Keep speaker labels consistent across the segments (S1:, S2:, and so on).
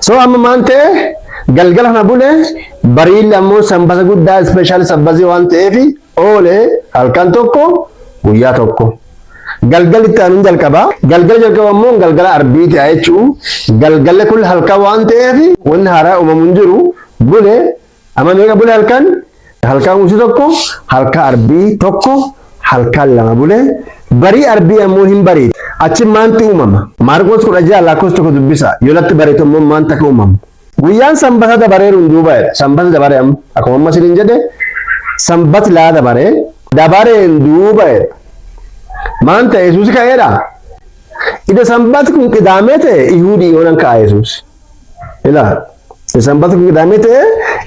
S1: So amma maante galgala kana bule bariilla ammoo sanbata guddaa special sabbasi waan ta'eefi oole halkan tokko guyyaa tokko. Galgalitti aanu jalqaba. Galgala jalqaba ammoo galgala arbiiti jechuun galgalle kun halkan waan ta'eefi wanni haaraa uumamuun jiru bule amma meeqa bule halkan usi tokko halkan arbii tokko halkan lama bule barii arbii ammoo hin barii achi maanti uumama. Maarqos 16 lakkoofsa tokko dubbisa yoo latti bareetu ammoo maanta ka uumamu. Guyyaan sanbata dabareeruun duuba sanbata dabaree akkuma amma siniin jedhe sanbati laa dabareen duuba maanta Yesuus ka'eedha. Ida sanbati kun qidaamee ta'e Ihuudii oolan ka'a Yesuus. Ilaa sanbati kun qidaamee ta'e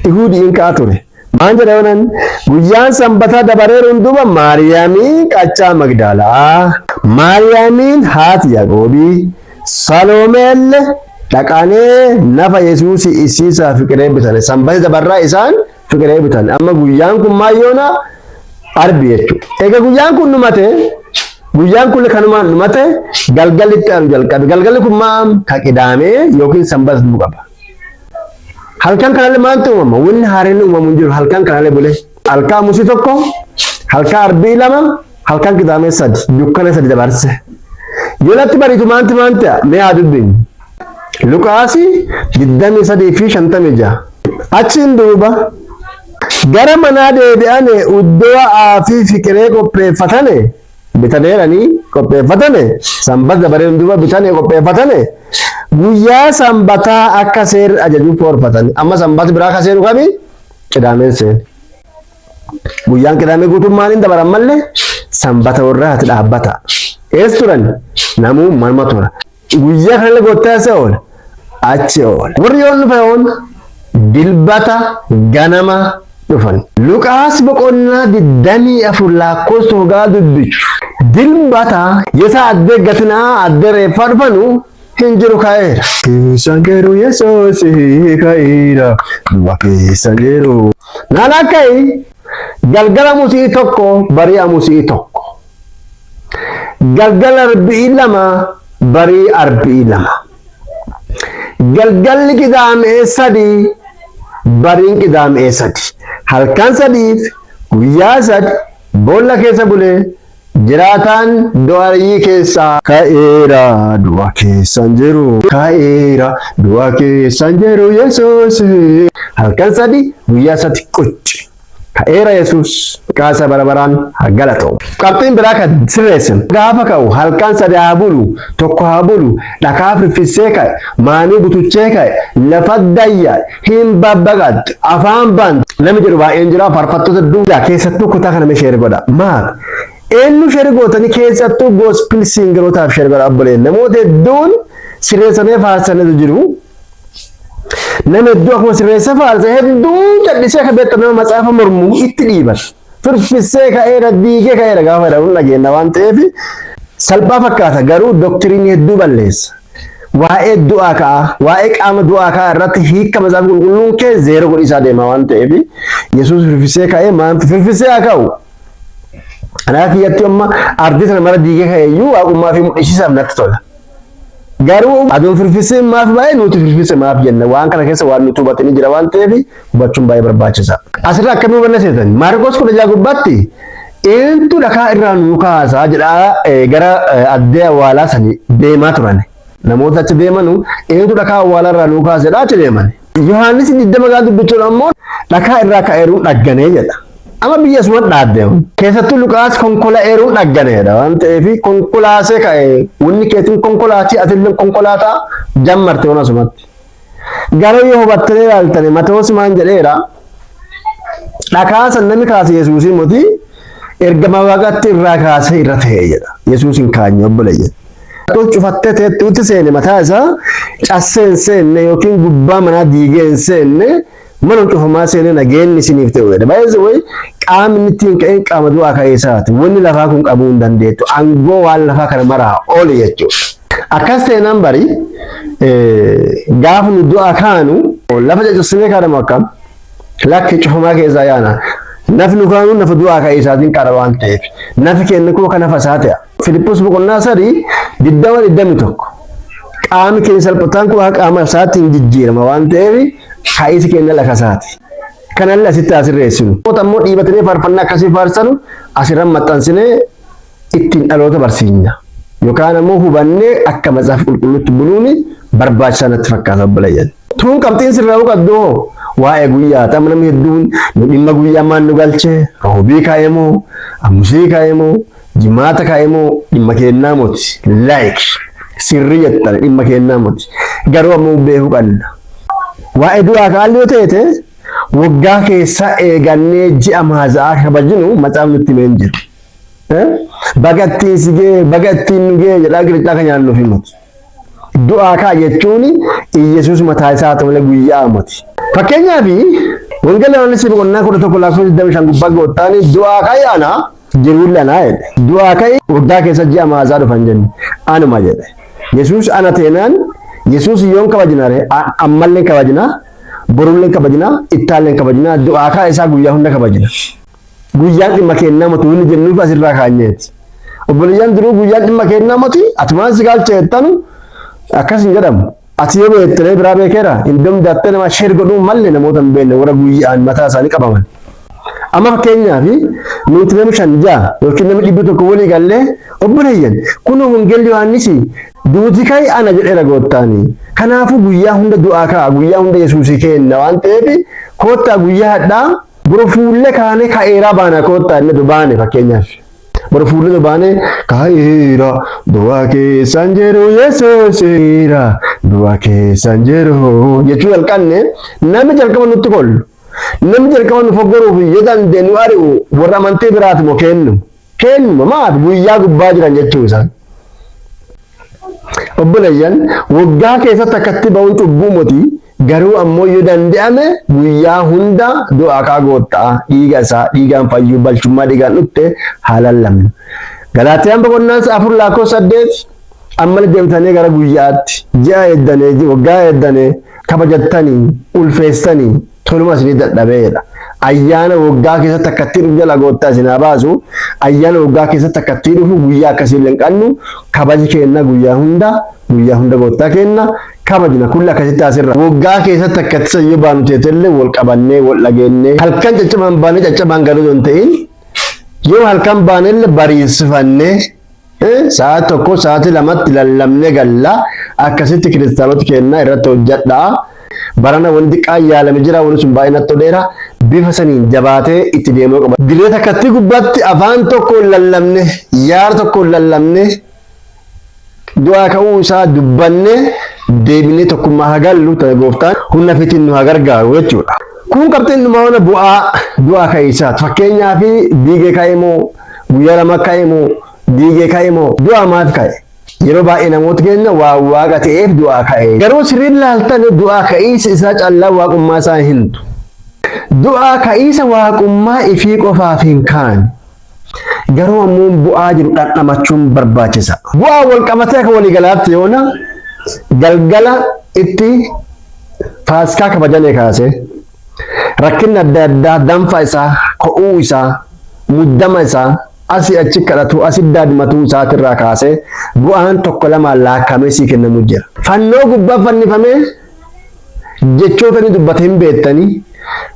S1: Ihuudii ka'a ture. Maan jedha oolan guyyaan sanbata dabareeruun duuba Maariyaamiin qachaa Magdaalaa, Maariyaamiin haati Yaaqoobii, Saloomeel dhaqanee nafa Yesuus isiisaa fiqiree bitan. Sanbata dabarraa isaan fiqiree bitan. Amma guyyaan kun maayyoona arbi jechuudha. Egaa guyyaan kun dhumate guyyaan kun kanumaan dhumate galgalitti aanu jalqabe. Galgalli kun maam ka qidaamee yookiin sanbata du'u qaba. Halkan kanallee maantu uumama? Wanni haareen uumamuun jiru halkan kanallee bule. Halkan musii tokko, halkan arbii lama, halkan qidaamee sadi, dukkana sadi dabarse. Yoo latti bariitu maanti mee haa dubbinu. Luqaasi 23:56. Achiin duuba gara manaa deebi'ane iddoo aafii fiqiree qopheeffatane bitaneeranii qopheeffatane sanbata dabareen duuba bitane qopheeffatane guyyaa sanbataa akka seerri ajaju foorfatani. Amma sanbata biraa akka seeru kami qidaameen seen. Guyyaan qidaamee guutummaan hin dabaran malee sanbata warraati dhaabbata. Ees turan namuu manuma tura. Guyyaa kanallee goottaa isa oola achi oola. Warri yoon dhufe oon dilbata ganama dhufan. Luqaas boqonnaa 24 lakkoofsa hogaa dubbichu. Dilbata yesa addee gatinaa addee reeffaa dhufanu hin jiru ka'eera. Keessan geeru Yesuus ka'eera. Du'a keessan geeru. Naan akkai galgala musii tokko bari'a musii tokko. Galgala arbii lama barii arbii lama. Galgalli qidaamee sadi bariin qidaamee sadi. Halkan sadiif guyyaa sadi boolla keessa bulee jiraataan du'aayii keessaa ka'eera du'a keessan jiru ka'eera du'a keessan jiru Yesuus. Halkan sadi guyyaa sadi qucci ka'eera Yesuus kaasa barabaraan galatoom. Qabxiin biraa kan sirreessin gaafa ka'u halkan sadi haa bulu tokko haa bulu dhakaa firfissee ka'e maanii butuchee ka'e lafa dayyaa hin babbaqat afaan bant namni jedhu baay'een jira farfattoota duudaa keessattuu kutaa kana meeshaa godha maal eenyu sheeri gootanii keessattuu gospel singerootaaf sheeri godha abboleen namoota hedduun sirreessanee faarsanatu jiru. Nama hedduu akkuma sirreessa faarsa hedduu callisee akka beektan nama matsaafa mormuu itti dhiiban. Firfissee ka'eera diigee ka'eera gaafa jedhamu dhageenya waan ta'eef salphaa fakkaata garuu doktiriin hedduu balleessa. Waa'ee du'aa ka'a, waa'ee qaama du'aa ka'a irratti hiika matsaafa qulqulluun kee zeero godhisaa deema waan ta'eef Yesuus firfissee ka'ee maan firfissee haa ka'u. Anaa kiyyatti amma ardii sana mara diigee ka'eeyyuu waaqummaa fi mul'isiisaaf natti tola. Garuu aduun firfissee maaf baay'ee nuti firfissee maaf jenna waan kana keessa waan nuti hubatanii jira waan ta'eef hubachuun baay'ee barbaachisa. Asirraa akkamii hubanna seetan Maarqos 16 gubbaatti eentu dhakaa irraa nu kaasaa jedhaa gara addee awwaalaa sani deemaa turan. Namoota achi deemanu eentu dhakaa awwaalaa irraa nu kaasa jedhaa achi deeman. Yohaannis 20 gaa dubbichuun ammoo dhakaa irraa ka'eeruun dhagganee jedha. Amma biyya suma dhaaddeemu keessattuu Luqaas konkolaateeruun dhagganeedha waan ta'eef konkolaasee ka'e wanni keetiin konkolaatii atillee konkolaataa jammarte waan asumatti. Garuu yoo hubattanii ilaaltanii Matoos maan jedheera dhakaa san namni kaase Yesuusii moti ergama waaqatti irraa kaasee irra ta'e jedha. Yesuusin kaanye obboleeyye. Cufattee teettuutti seene mataa isaa casseen seenne yookiin gubbaa manaa diigeen seenne mana cufamaa seenee nageenni isiniif ta'udha. Baay'ee way qaamni ittiin ka'een qaama du'aa ka'ee isaati. Wanni lafaa kun qabuu hin dandeettu. Aangoo waan lafaa kana maraa oole jechuudha. Akkas ta'e nan bari gaafa nu du'aa kaanu lafa caccabsinee kaadhamu akkam lakki cufamaa keessaa yaana. Nafni kaanu nafa du'aa ka'ee isaatiin qara waan ta'eef. Nafi kennu koo kana fasaa ta'a. Filippos boqonnaa 3:21 qaamni keenya salphataan kun qaama isaatiin jijjiirama waan ta'eef kaayisi keenya lafa isaati. Kanallee asitti asirreessinu. Ammoo dhiibatanii faarfannaa akkasii faarsanu asirran maxxansinee ittiin dhaloota barsiisna. Yookaan ammoo hubannee akka macaafa qulqulluutti buluun barbaachisaa natti fakkaata obboleeyyan. Tuun qabxiin sirraa hubaddoo waa'ee guyyaa ta'am namni hedduun nu dhimma guyyaa maan nu galchee roobii kaayemoo amusii kaayemoo jimaata kaayemoo dhimma kennaa moti sirrii jettan dhimma kennaa moti garuu ammoo beekuu qabna. Waa'ee du'aa kaalli yoo ta'e waggaa keessa eegannee ji'a maaza'aa kabajinu macaafni nutti himee jiru. Bagattiin sigee bagattiin nugee jedhaa giriichaa kan nyaannuuf himatu. Du'aa kaa jechuun Iyesuus mataa isaa ta'u malee guyyaa miti. Fakkeenyaaf wangeela Yohaannis boqonnaa 11:25 gubbaa gootaan du'aa kaa yaana jiruun lanaa jedhe. Du'aa kaa waggaa keessa ji'a maaza'aa dhufan jenne anuma jedhe. Yesuus ana teenaan Yesuus yoon kabajinaare ammallee kabajinaa borullee kabajinaa ittaallee kabajinaa du'aa kaa isaa guyyaa hunda kabajina. Guyyaan dhimma kennaa matu inni jennuuf asirraa kaanyeeti. Obboleeyyan duruu guyyaan dhimma kennaa mati ati maal si galchee jettanu akkas hin jedhamu. Ati yoo beektere biraa beekeera indom daattee nama sheer godhuu malee namoota hin beekne warra guyyaan mataa isaanii qabaman. Amma fakkeenyaaf nuti nama 5 yookiin nama 100 walii gallee obboleeyyan kun wangeelli Yohaannis duuti kai ana jedheera goottaani. Kanaafuu guyyaa hunda du'aa kaa guyyaa hunda Yesuusii kenna waan ta'eef koottaa guyyaa hadhaa boro fuullee kaanee ka'eeraa baana koottaa inni dubaane fakkeenyaaf. Boro fuullee dubaane ka'eera du'aa keessan jiru Yesuusiira du'aa keessan jiru jechuu jalqabne namni jalqaba nutti kollu. Namni jalqaba nu foggoruuf yoo dandeenyu ari'u warra amantii biraati moo kennu maaf guyyaa gubbaa jiran jechuu isaan. Obboleeyyan waggaa keessatti akkatti ba'uun cubbuu miti garuu ammoo yoo danda'ame guyyaa hunda du'aa kaa goottaa dhiiga isaa dhiigaan fayyuu balchummaa dhiigaan dhutte haalallamnu. Galaatiyaan boqonnaan 4:8 ammallee deemtanii gara guyyaatti ji'a eeddanee waggaa eeddanee kabajattanii ulfeessanii toluma isinii dadhabeedha. Ayyaana waggaa keessatti akkatti dhufu jala goottaa isinaa baasu ayyaana waggaa keessatti akkatti dhufu guyyaa akkasii illee qabnu kabaji kenna guyyaa hunda goottaa kenna kabajna kulli akkasitti asirra waggaa keessatti akkatti sayyoo baanu teetellee wal qabannee wal dhageennee halkan caccabaan baanee caccabaan galuu hin ta'in yoo halkan baanellee bariisifannee sa'aatii tokko sa'aatii lamatti lallabnee galla akkasitti kiristaanota kennaa irratti hojjedhaa. Barana wanti qayyaalame jira wanti sun baay'inatti toleera bifa saniin jabaatee itti deemuu qaba. Diree takkatti gubbaatti afaan tokko lallabne yaada tokko lallabne du'aa ka'uu isaa dubbanne deebinee tokkummaa hagallu ta'e gooftaan humna fitiin nu hagargaaru jechuudha. Kun qabxiin dhumaa wana bu'aa du'aa ka'iisaati. Fakkeenyaaf diigee ka'e moo guyyaa lama ka'e moo diigee ka'e moo du'aa maaf ka'e? Yeroo baay'ee namoota keenya waa waaqa ta'eef du'aa ka'e. Garuu sirriin laaltan du'aa ka'iisa isaa callaa waaqummaa isaa hintu. Du'aa ka'iisa waaqummaa ifii qofaaf hin kaan. Garuu ammoo bu'aa jiru dhandhamachuun barbaachisa. Bu'aa wal qabatee akka waliigalaatti yoona galgala itti faaskaa kabajanii kaase rakkinni adda addaa danfa isaa ko'uu isaa muddama isaa asii achi kadhatu asii daadmatuu isaatirraa kaasee bu'aan tokko lamaan laakkamee sii kennamu jira. Fannoo gubbaa fannifamee jechoota ni dubbate hin beektanii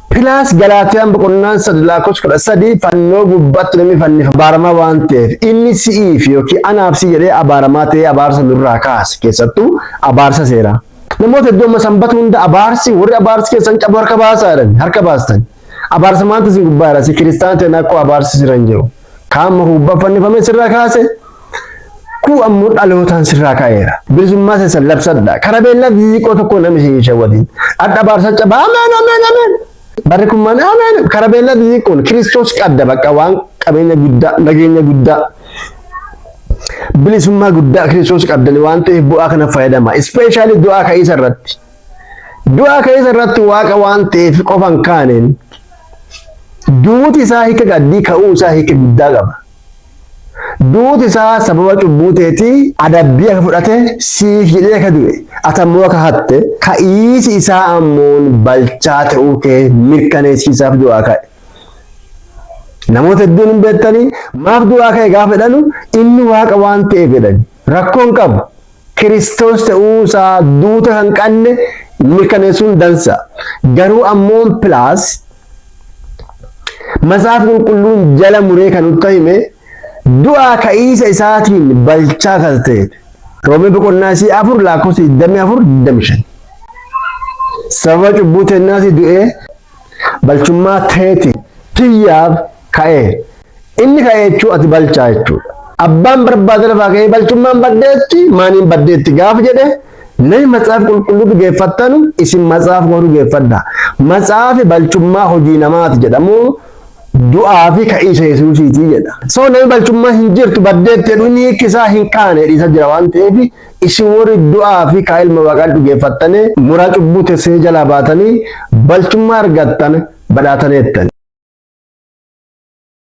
S1: pilaas Galaatiyaan boqonnaan 3:13 fannoo gubbaatti namni fannifa abaaramaa waan ta'eef inni si'iif yookiin anaaf si jedhee abaaramaa ta'ee abaarsa nurraa kaase keessattuu abaarsa seera. Namoota iddoo sanbata hunda abaarsi warri abaarsi keessan cabu harka baastan abaarsa maanta si gubbaa jira si kiristaana ta'e akkoo abaarsi siran jiru. Kaama gubbaa fannifamee sirraa kaase ku ammoo dhalootaan sirraa ka'eera. Bilisummaa keessan labsadha. Karabeellaa xixiqqoo tokko namni si shawwatiin. Adda abaarsa cabaa ameen. Barreeffamni ameen. Karabeellaa xixiqqoon Kiristoos qadda bakka waan qabeenya guddaa nageenya guddaa bilisummaa guddaa Kiristoos qaddani waan ta'eef bu'aa kana fayyadama. Ispeeshaalii du'aa ka'iisa irratti. Du'aa ka'iisa irratti waaqa waan ta'eef qofan kaaneen duuti isaa hiika gaddii ka'uu isaa hiika guddaa qaba. Duuti isaa sababa cubbuu ta'eetii adabbii akka fudhate siif jedhee akka du'e atammoo akka hatte ka'iisi isaa ammoo balchaa ta'uu kee mirkaneessisaaf du'aa ka'e. Namoota hedduun hin beektanii maaf du'aa ka'e gaafa jedhanu inni waaqa waan ta'eef jedhani rakkoon qabu Kiristoos ta'uusaa duuta kan qabne mirkaneessuun dansa. Garuu ammoon pilaas Matsaaf Qulqulluun jala muree kan nutti hime du'aa ka'iisa isaatiin balchaa kan ta'e. Roomee boqonnaa 4 lakkoofsa 24-25. Sababa cubbuu teennaas du'ee balchummaa teeti tiyyaaf ka'e. Inni ka'e jechuun ati balchaa jechuudha. Abbaan barbaade lafaa ka'ee balchummaan baddeetti maaniin baddeetti gaafa jedhe namni Matsaaf Qulqulluu dhugeeffattanu isin Matsaaf Qulqulluu dhugeeffadha. Matsaafi balchummaa hojii namaati jedhamu du'aa fi ka'iisa Yesuusiiti jedha. So namni balchummaa hin jirtu baddeetti jedhu inni hiikkisaa hin kaane dhiisa jira waan ta'eef isin warri du'aa fi kaa'aa ilma Waaqaa dhugeeffattanii muraa cubbuu teessee jalaa baatanii balchummaa argattan badhaataneettan.